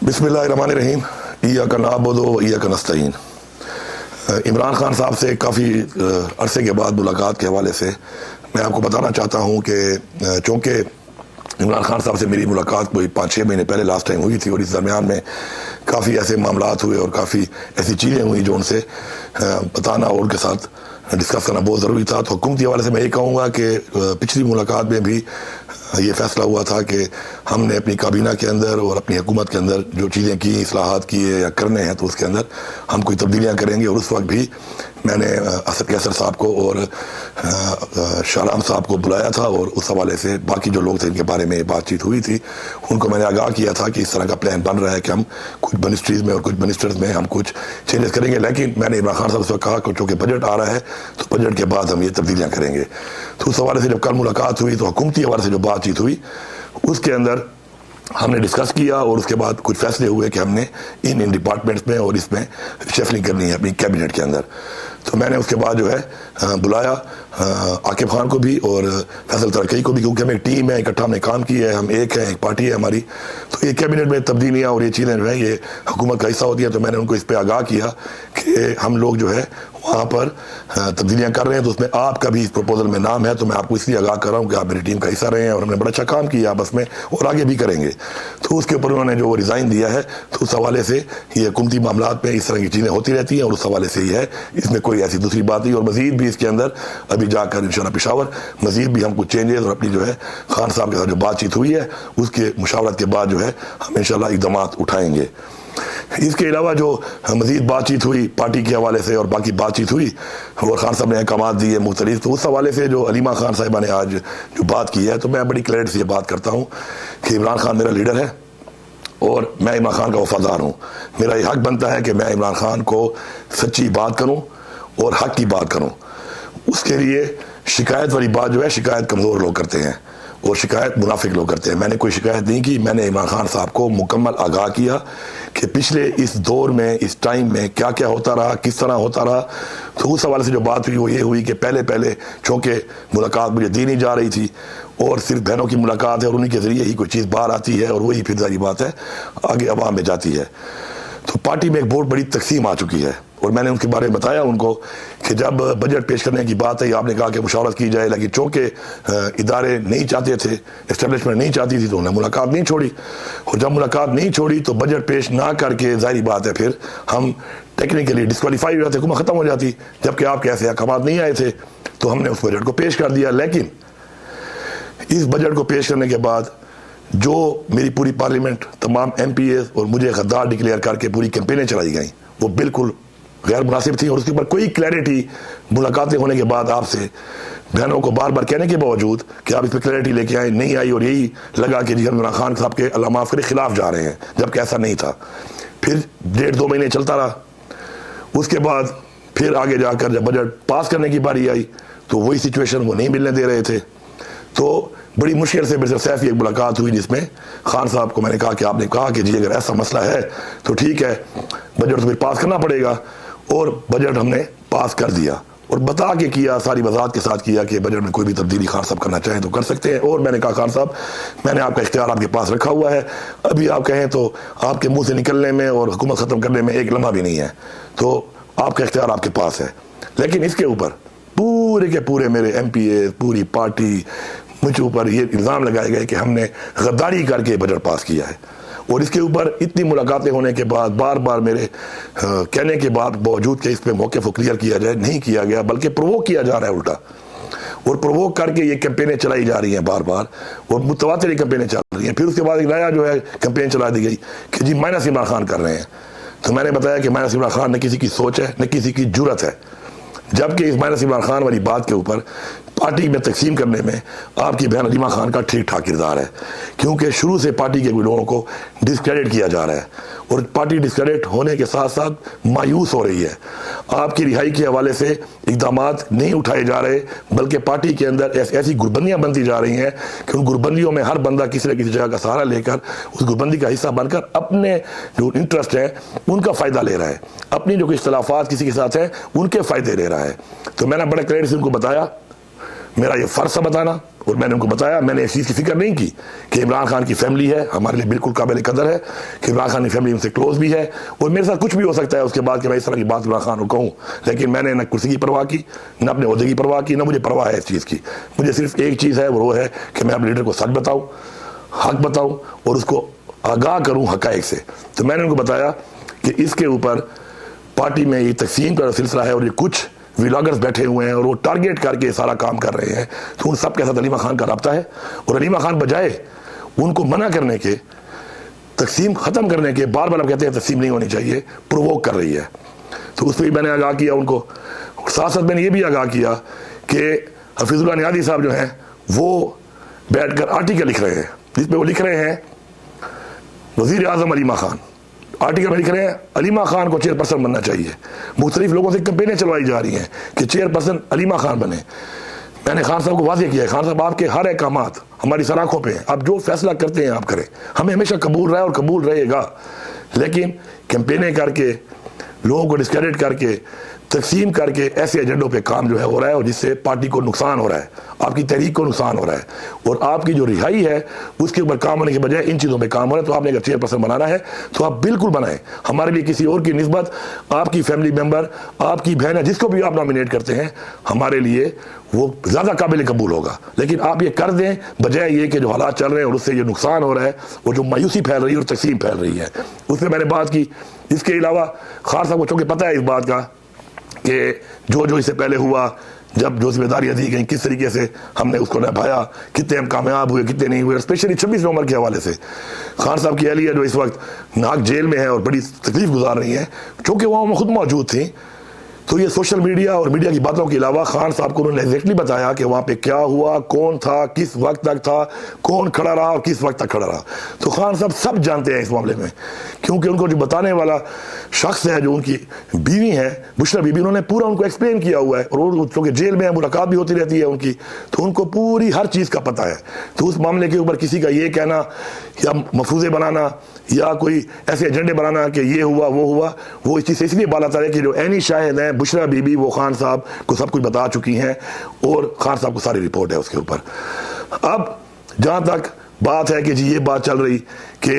बिस्मिल्लाहिर्रहमानिर्रहीम। इय्याका नअबुदु व इय्याका नस्तईन। इमरान खान साहब से काफ़ी अरसे के बाद मुलाकात के हवाले से मैं आपको बताना चाहता हूँ कि चूँकि इमरान खान साहब से मेरी मुलाकात कोई 5-6 महीने पहले लास्ट टाइम हुई थी और इस दरमियान में काफ़ी ऐसे मामलात हुए और काफ़ी ऐसी चीज़ें हुई जो उनसे बताना और उनके साथ डिस्कस करना बहुत ज़रूरी था। तो हुकूमती हवाले से मैं ये कहूँगा कि पिछली मुलाकात में भी ये फैसला हुआ था कि हमने अपनी काबीना के अंदर और अपनी हुकूमत के अंदर जो चीज़ें की, इस्लाहात किए या करने हैं, तो उसके अंदर हम कोई तब्दीलियाँ करेंगे। और उस वक्त भी मैंने असद कैसर साहब को और शाहराम साहब को बुलाया था और उस हवाले से बाकी जो लोग थे इनके बारे में बातचीत हुई थी, उनको मैंने आगाह किया था कि इस तरह का प्लान बन रहा है कि हम कुछ मिनिस्ट्रीज़ में और कुछ मिनिस्टर्स में हम कुछ चेंजेस करेंगे। लेकिन मैंने इमरान खान साहब से कहा कि चूँकि बजट आ रहा है तो बजट के बाद हम ये तब्दीलियाँ करेंगे। तो उस हवाले से जब कल मुलाकात हुई तो हुकूमती हवाले से जो बातचीत हुई उसके अंदर हमने डिस्कस किया और उसके बाद कुछ फैसले हुए कि हमने इन डिपार्टमेंट्स में और इसमें शफलिंग करनी है अपनी कैबिनेट के अंदर। तो मैंने उसके बाद जो है बुलाया आकिब खान को भी और फैसल तरक्की को भी, क्योंकि हम एक टीम है, इकट्ठा हमने काम किया है, हम एक है, एक पार्टी है हमारी। तो ये कैबिनेट में तब्दीलियाँ और ये चीज़ें जो है ये हुकूमत का हिस्सा होती है। तो मैंने उनको इस पर आगाह किया कि हम लोग जो है वहाँ पर तब्दीलियाँ कर रहे हैं, तो उसमें आपका भी इस प्रपोजल में नाम है। तो मैं आपको इसलिए आगाह कर रहा हूँ कि आप मेरी टीम का हिस्सा रहे हैं और हमने बड़ा अच्छा काम किया आपस में और आगे भी करेंगे। तो उसके ऊपर उन्होंने जो रिज़ाइन दिया है, तो उस हवाले से ये हुकूमती मामलात में इस तरह की चीज़ें होती रहती हैं और उस हवाले से ही है, इसमें कोई ऐसी दूसरी बात नहीं। और मज़ीद भी इसके अंदर अभी जाकर इंशाअल्लाह पेशावर मज़ीद भी हम कुछ चेंजेस और अपनी जो है खान साहब के साथ जो बातचीत हुई है उसके मुशावरत के बाद जो है हम इंशाअल्लाह इक़दामात उठाएंगे। इसके अलावा जो मज़ीद बातचीत हुई पार्टी के हवाले से और बाकी बातचीत हुई और खान साहब ने अहकामात दिए मुख्तलिफ, तो उस हवाले से जो अलीमा खान साहिबा ने आज जो बात की है, तो मैं बड़ी क्लैरिटी से बात करता हूँ कि इमरान खान मेरा लीडर है और मैं इमरान खान का वफादार हूँ। मेरा ये हक बनता है कि मैं इमरान खान को सच्ची बात करूँ और हक की बात करूँ। उसके लिए शिकायत वाली बात जो है, शिकायत कमज़ोर लोग करते हैं और शिकायत मुनाफिक लोग करते हैं। मैंने कोई शिकायत नहीं की। मैंने इमरान खान साहब को मुकम्मल आगाह किया कि पिछले इस दौर में, इस टाइम में क्या क्या होता रहा, किस तरह होता रहा। तो उस हवाले से जो बात हुई वो ये हुई कि पहले चूँकि मुलाकात मुझे दी नहीं जा रही थी और सिर्फ बहनों की मुलाकात है और उन्हीं के ज़रिए ही कोई चीज़ बाहर आती है और वही फिर जारी बात है आगे अवाम में जाती है। तो पार्टी में एक बहुत बड़ी तकसीम आ चुकी है और मैंने उनके बारे में बताया उनको कि जब बजट पेश करने की बात है, आपने कहा कि मुशावरत की जाए, लेकिन चूँकि इदारे नहीं चाहते थे, इस्टेब्लिशमेंट नहीं चाहती थी, तो उन्हें मुलाकात नहीं छोड़ी। और जब मुलाकात नहीं छोड़ी तो बजट पेश ना करके जाहिर बात है फिर हम टेक्निकली डिस्क्वालीफाई हो जाते, हुकूमत ख़त्म हो जाती। जबकि आपके ऐसे अहकामात नहीं आए थे तो हमने उस बजट को पेश कर दिया। लेकिन इस बजट को पेश करने के बाद जो मेरी पूरी पार्लियामेंट, तमाम MPAs और मुझे गद्दार डिक्लेयर करके पूरी कैंपेनें चलाई गई, वो बिल्कुल गैर मुनासिब थी। और उसके ऊपर कोई क्लैरिटी मुलाकातें होने के बाद आपसे बहनों को बार बार कहने के बावजूद कि आप इस पर क्लैरिटी लेके आए, नहीं आई और यही लगा कि जी हम इमरान खान साहब के अल्लाह माफ़ करे खिलाफ जा रहे हैं, जबकि ऐसा नहीं था। फिर 1.5-2 महीने चलता रहा। उसके बाद फिर आगे जाकर जब बजट पास करने की बारी आई तो वही सिचुएशन वो नहीं मिलने दे रहे थे। तो बड़ी मुश्किल से मेरे साथ एक मुलाकात हुई जिसमें खान साहब को मैंने कहा कि आपने कहा कि जी अगर ऐसा मसला है तो ठीक है, बजट तो फिर पास करना पड़ेगा। और बजट हमने पास कर दिया और बता के किया, सारी वजाहत के साथ किया कि बजट में कोई भी तब्दीली खान साहब करना चाहें तो कर सकते हैं। और मैंने कहा खान साहब मैंने आपका इख्तियार आपके पास रखा हुआ है, अभी आप कहें तो आपके मुंह से निकलने में और हुकूमत ख़त्म करने में एक लम्हा भी नहीं है, तो आपका इख्तियार आपके पास है। लेकिन इसके ऊपर पूरे के पूरे मेरे MPA, पूरी पार्टी, मुझे ऊपर ये इल्ज़ाम लगाए गए कि हमने गद्दारी करके बजट पास किया है। और इसके ऊपर इतनी मुलाकातें होने के बाद, बार बार मेरे कहने के बाद बावजूद कि इस पर मौक़िफ़ को क्लियर किया जाए, नहीं किया गया, बल्कि प्रोवोक किया जा रहा है उल्टा। और प्रोवोक करके ये कैंपेनें चलाई जा रही हैं बार बार और मुतवातिर कैंपेनें चल रही हैं। फिर उसके बाद एक नया जो है कैंपेन चला दी गई कि जी माइनस इमरान खान कर रहे हैं। तो मैंने बताया कि माइनस इमरान खान न किसी की सोच है न किसी की जुर्रत है, जबकि इस माइनस इमरान खान वाली बात के ऊपर पार्टी में तकसीम करने में आपकी बहन अलीमा खान का ठीक ठाक किरदार है, क्योंकि शुरू से पार्टी के लोगों को डिस्क्रेडिट किया जा रहा है और पार्टी डिस्क्रेडिट होने के साथ साथ मायूस हो रही है। आपकी रिहाई के हवाले से इक़दामात नहीं उठाए जा रहे, बल्कि पार्टी के अंदर ऐसी गुरबंदियाँ बनती जा रही हैं कि उन गुरबंदियों में हर बंदा किसी न किसी जगह का सहारा लेकर उस गुरबंदी का हिस्सा बनकर अपने जो इंटरेस्ट हैं उनका फ़ायदा ले रहा है, अपनी जो इख्तलाफात किसी के साथ हैं उनके फ़ायदे ले रहा है। तो मैंने बड़े क्लियर से उनको बताया मेरा ये फ़र्ज़ था बताना, और मैंने उनको बताया। मैंने इस चीज़ की फिक्र नहीं की कि इमरान खान की फैमिली है, हमारे लिए बिल्कुल काबिल कदर है कि इमरान खान की फैमिली उनसे क्लोज भी है, और मेरे साथ कुछ भी हो सकता है उसके बाद कि मैं इस तरह की बात इमरान खान को कहूँ। लेकिन मैंने न कुर्सी की परवाह की, न अपने ओहदे की परवाह की, न मुझे परवाह है इस चीज़ की। मुझे सिर्फ एक चीज़ है, वो है कि मैं अपने लीडर को सच बताऊँ, हक बताऊँ, और उसको आगाह करूँ हक़ाइक़ से। तो मैंने उनको बताया कि इसके ऊपर पार्टी में ये तकसीम का सिलसिला है, और ये कुछ व्लॉगर्स बैठे हुए हैं और वो टारगेट करके सारा काम कर रहे हैं। तो उन सब के साथ अलीमा खान का रब्ता है, और अलीमा खान बजाय उनको मना करने के, तकसीम ख़त्म करने के, बार बार आप कहते हैं तकसीम नहीं होनी चाहिए, प्रोवोक कर रही है। तो उस पर भी मैंने आगाह किया उनको। साथ साथ मैंने ये भी आगाह किया कि हफीजुल्लाह नियाज़ी साहब जो हैं वो बैठ कर आर्टिकल लिख रहे हैं, जिसमें वो लिख रहे हैं वज़ीर आज़म अलीमा खान, आर्टिकल में लिख रहे हैं अलीमा खान को चेयरपर्सन बनना चाहिए। मुख्तलिफ लोगों से कैंपेनें चलवाई जा रही हैं कि चेयरपर्सन अलीमा खान बने। मैंने खान साहब को वाज़ेह किया है, खान साहब आपके हर अहकामात हमारी सराखों पे हैं, आप जो फैसला करते हैं आप करें, हमें हमेशा कबूल रहा है और कबूल रहेगा। लेकिन कैंपेनें करके, लोगों को डिस्क्रेडिट करके, तकसीम करके ऐसे एजेंडों पे काम जो है हो रहा है, और जिससे पार्टी को नुकसान हो रहा है, आपकी तहरीक को नुकसान हो रहा है, और आपकी जो रिहाई है उसके ऊपर काम होने के बजाय इन चीज़ों पे काम हो रहा है। तो आपने अगर चेयरपर्सन बनाना है तो आप बिल्कुल बनाएं। हमारे लिए किसी और की निस्बत, आपकी फैमिली मेम्बर, आपकी बहन है, जिसको भी आप नॉमिनेट करते हैं, हमारे लिए वो ज़्यादा काबिल कबूल होगा। लेकिन आप ये कर दें बजाय ये कि जो हालात चल रहे हैं और उससे ये नुकसान हो रहा है, वो जो मायूसी फैल रही है और तकसीम फैल रही है, उसमें मैंने बात की। इसके अलावा खान साहब को चूँकि पता है इस बात का कि जो इससे पहले हुआ, जब जो जिम्मेदारियाँ दी गई किस तरीके से हमने उसको निभाया, कितने हम कामयाब हुए, कितने नहीं हुए। स्पेशली 26 नवंबर के हवाले से खान साहब की अहलिया जो इस वक्त नाक जेल में है और बड़ी तकलीफ गुजार रही है, चूँकि वहाँ खुद मौजूद थी, तो ये सोशल मीडिया और मीडिया की बातों के अलावा खान साहब को उन्होंने एग्जैक्टली बताया कि वहाँ पे क्या हुआ, कौन था, किस वक्त तक था, कौन खड़ा रहा और किस वक्त तक खड़ा रहा। तो खान साहब सब जानते हैं इस मामले में, क्योंकि उनको जो बताने वाला शख्स है, जो उनकी बीवी है बुशरा बीबी, उन्होंने पूरा उनको एक्सप्लेन किया हुआ है, और क्योंकि जेल में मुलाकात भी होती रहती है उनकी, तो उनको पूरी हर चीज़ का पता है। तो उस मामले के ऊपर किसी का ये कहना या मफरूज़े बनाना या कोई ऐसे एजेंडे बनाना कि ये हुआ वो हुआ, वो इस चीज़ से इसलिए बात आता है कि जो ऐनी शाहिद हैं बुशरा बीबी, वो खान साहब को सब कुछ बता चुकी हैं, और खान साहब को सारी रिपोर्ट है उसके ऊपर। अब जहाँ तक बात है कि जी ये बात चल रही कि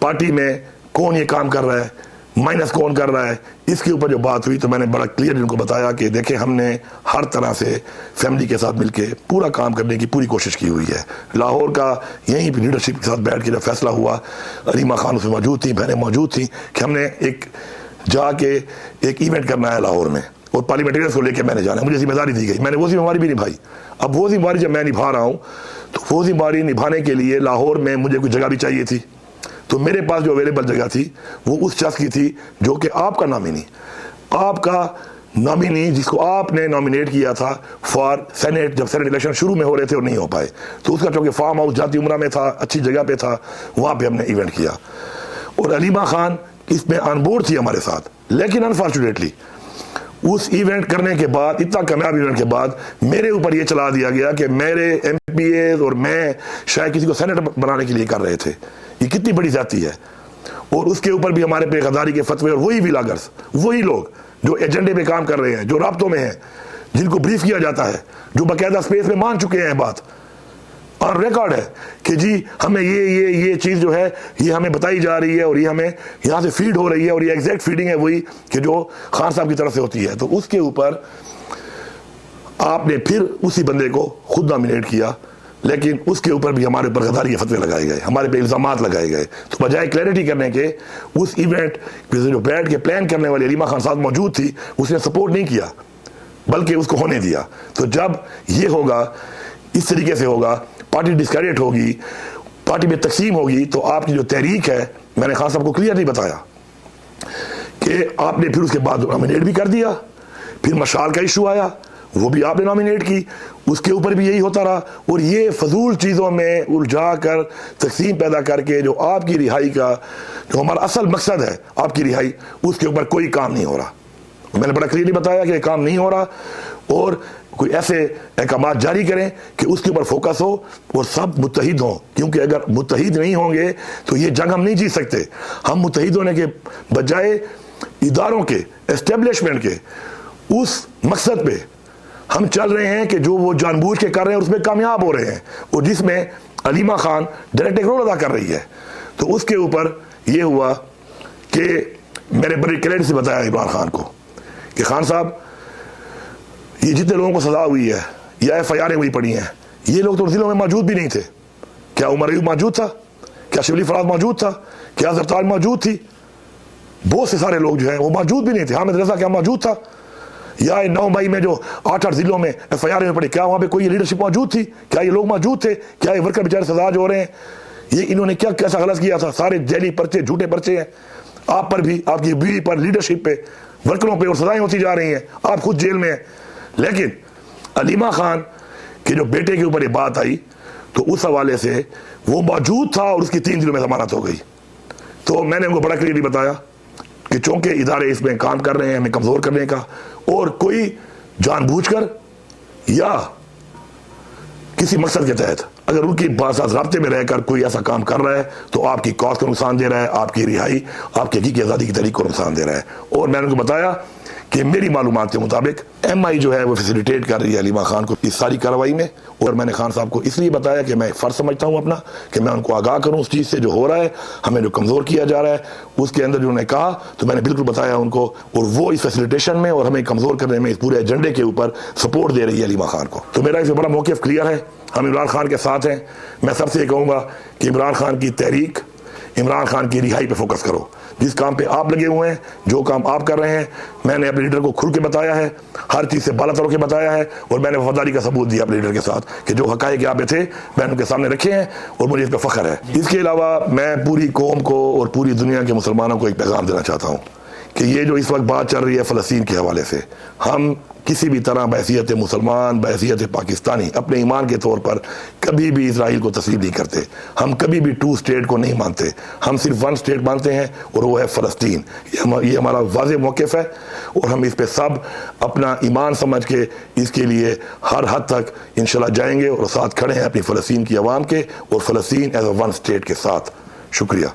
पार्टी में कौन ये काम कर रहा है, माइनस कौन कर रहा है, इसके ऊपर जो बात हुई, तो मैंने बड़ा क्लियर इनको बताया कि देखें हमने हर तरह से फैमिली के साथ मिलके पूरा काम करने की पूरी कोशिश की हुई है। लाहौर का यहीं पर लीडरशिप के साथ बैठ के जब फैसला हुआ, अलीमा खान उसमें मौजूद थी, बहनें मौजूद थी, कि हमने एक जाके एक इवेंट करना है लाहौर में, और पार्लियामेंटेरियंस को लेकर मैंने जाना है, मुझे जिम्मेदारी दी गई, मैंने वो जिम्मेदारी भी निभाई। अब वो जिम्मेदारी जब मैं निभा रहा हूँ, तो वो जिम्मेदारी निभाने के लिए लाहौर में मुझे कुछ जगह भी चाहिए थी। तो मेरे पास जो अवेलेबल जगह थी वो उस शख्स की थी जो कि आपका नॉमिनी जिसको आपने नॉमिनेट किया था फॉर सेनेट, जब सेनेट इलेक्शन शुरू में हो रहे थे और नहीं हो पाए, तो उसका चूँकि फार्म हाउस जाती उम्रा में था, अच्छी जगह पे था, वहाँ पे हमने इवेंट किया, और अलीमा खान इसमें ऑन बोर्ड थी हमारे साथ। लेकिन अनफॉर्चुनेटली उस इवेंट करने के बाद, इतना कामयाब इवेंट के बाद, मेरे ऊपर ये चला दिया गया कि मेरे MPAs और मैं शायद किसी को सेनेटर बनाने के लिए कर रहे थे। ये कितनी बड़ी जाती है। और उसके ऊपर भी हमारे पे गद्दारी के फतवे, और वही व्लॉगर्स, वही लोग जो एजेंडे पे काम कर रहे हैं, जो राब्तों में हैं, जिनको ब्रीफ किया जाता है, जो बाकायदा स्पेस में मान चुके हैं, बात और रिकॉर्ड है कि जी हमें ये चीज़ जो है ये हमें बताई जा रही है, और ये हमें यहाँ से फीड हो रही है, और ये एग्जैक्ट फीडिंग है वही कि जो खान साहब की तरफ से होती है। तो उसके ऊपर आपने फिर उसी बंदे को खुद नॉमिनेट किया, लेकिन उसके ऊपर भी हमारे ऊपर गद्दारी के फतवे लगाए गए, हमारे पे इल्ज़ामात लगाए गए। तो बजाय क्लैरिटी करने के, उस इवेंट जो बैठ के प्लान करने वाली अलीमा खान साहब मौजूद थी, उसने सपोर्ट नहीं किया, बल्कि उसको होने दिया। तो जब ये होगा, इस तरीके से होगा, पार्टी डिस्क्रेडिट होगी, पार्टी में तकसीम होगी, तो आपकी जो तहरीक है, मैंने खान साहब को क्लियर नहीं बताया कि आपने फिर उसके बाद नॉमिनेट भी कर दिया, फिर मशाल का इशू आया, वो भी आपने नॉमिनेट की, उसके ऊपर भी यही होता रहा, और ये फजूल चीज़ों में उलझा कर तकसीम पैदा करके जो आपकी रिहाई का, जो हमारा असल मकसद है आपकी रिहाई, उसके ऊपर कोई काम नहीं हो रहा। मैंने बड़ा क्लियरली बताया कि काम नहीं हो रहा, और कोई ऐसे अहकाम जारी करें कि उसके ऊपर फोकस हो और सब मुत्तहिद हों, क्योंकि अगर मुत्तहिद नहीं होंगे तो ये जंग हम नहीं जीत सकते। हम मुत्तहिद होने के बजाय इदारों के, एस्टेब्लिशमेंट के उस मकसद पे हम चल रहे हैं कि जो वो जानबूझ के कर रहे हैं उसमें कामयाब हो रहे हैं, और जिसमें अलीमा खान डायरेक्ट एक रोल अदा कर रही है। तो उसके ऊपर ये हुआ कि मैंने बड़ी क्लियर से बताया इमरान खान को कि खान साहब, ये जितने लोगों को सजा हुई है या FIR हुई पड़ी हैं, ये लोग तो जिलों में मौजूद भी नहीं थे। क्या उमर अयूब मौजूद था? क्या शिबली फराज मौजूद था? क्या जरताज मौजूद थी? बहुत से सारे लोग जो हैं वो मौजूद भी नहीं थे। हामिद रजा क्या मौजूद था? या 9 मई में जो 8 जिलों में FIR में पड़ी, क्या वहां पे कोई लीडरशिप मौजूद थी? क्या ये लोग मौजूद थे? क्या ये वर्कर बेचारे सजा जो हो रहे हैं, ये इन्होंने क्या कैसा गलत किया था? सारे जैली पर्चे, झूठे पर्चे हैं आप पर भी, आपकी बीवी पर, लीडरशिप पे, वर्करों पे, और सजाएं होती जा रही हैं। आप खुद जेल में हैं। लेकिन अलीमा खान के जो बेटे के ऊपर ये बात आई, तो उस हवाले से वो मौजूद था और उसकी 3 दिनों में जमानत हो गई। तो मैंने उनको बड़ा क्लियरली बताया कि चूंकि इदारे इसमें काम कर रहे हैं हमें कमजोर करने का, और कोई जानबूझकर या किसी मकसद के तहत अगर उनकी साथ राब्ते में रहकर कोई ऐसा काम कर रहा है तो आपकी कॉज को नुकसान दे रहा है, आपकी रिहाई, आपकी हकीकी आज़ादी की तरीक को नुकसान दे रहा है। और मैंने उनको बताया कि मेरी मालूमात के मुताबिक MI जो है वो फैसिलिटेट कर रही है अलीमा खान को इस सारी कार्रवाई में। और मैंने खान साहब को इसलिए बताया कि मैं फ़र्ज समझता हूँ अपना कि मैं उनको आगाह करूँ उस चीज़ से जो हो रहा है, हमें जो कमज़ोर किया जा रहा है उसके अंदर जो उन्होंने कहा, तो मैंने बिल्कुल बताया उनको, और वो इस फैसिलिटेशन में और हमें कमज़ोर करने में इस पूरे एजेंडे के ऊपर सपोर्ट दे रही है अलीमा खान को। तो मेरा इसमें बड़ा मौक़िफ़ क्लियर है, हम इमरान खान के साथ हैं। मैं सबसे ये कहूँगा कि इमरान खान की तहरीक, इमरान खान की रिहाई पे फोकस करो। जिस काम पे आप लगे हुए हैं, जो काम आप कर रहे हैं, मैंने अपने लीडर को खुल के बताया है, हर चीज़ से बाला तर के बताया है, और मैंने वफादारी का सबूत दिया अपने लीडर के साथ कि जो हक़ाइक़ यहाँ पे थे मैंने उनके सामने रखे हैं, और मुझे इस पर फ़ख्र है। इसके अलावा मैं पूरी कौम को और पूरी दुनिया के मुसलमानों को एक पैगाम देना चाहता हूँ कि ये जो इस वक्त बात चल रही है फ़लस्तीन के हवाले से, हम किसी भी तरह बहैसियत मुसलमान, बहैसियत पाकिस्तानी, अपने ईमान के तौर पर कभी भी इसराइल को तस्लीम नहीं करते। हम कभी भी 2 स्टेट को नहीं मानते, हम सिर्फ 1 स्टेट मानते हैं, और वो है फ़लस्तीन। ये हमारा वाज़ेह मौक़िफ़ है, और हम इस पे सब अपना ईमान समझ के इसके लिए हर हद तक इंशाल्लाह जाएंगे, और साथ खड़े हैं अपनी फ़लस्तीन की आवाम के, और फ़लस्तीन एज अ 1 स्टेट के साथ। शुक्रिया।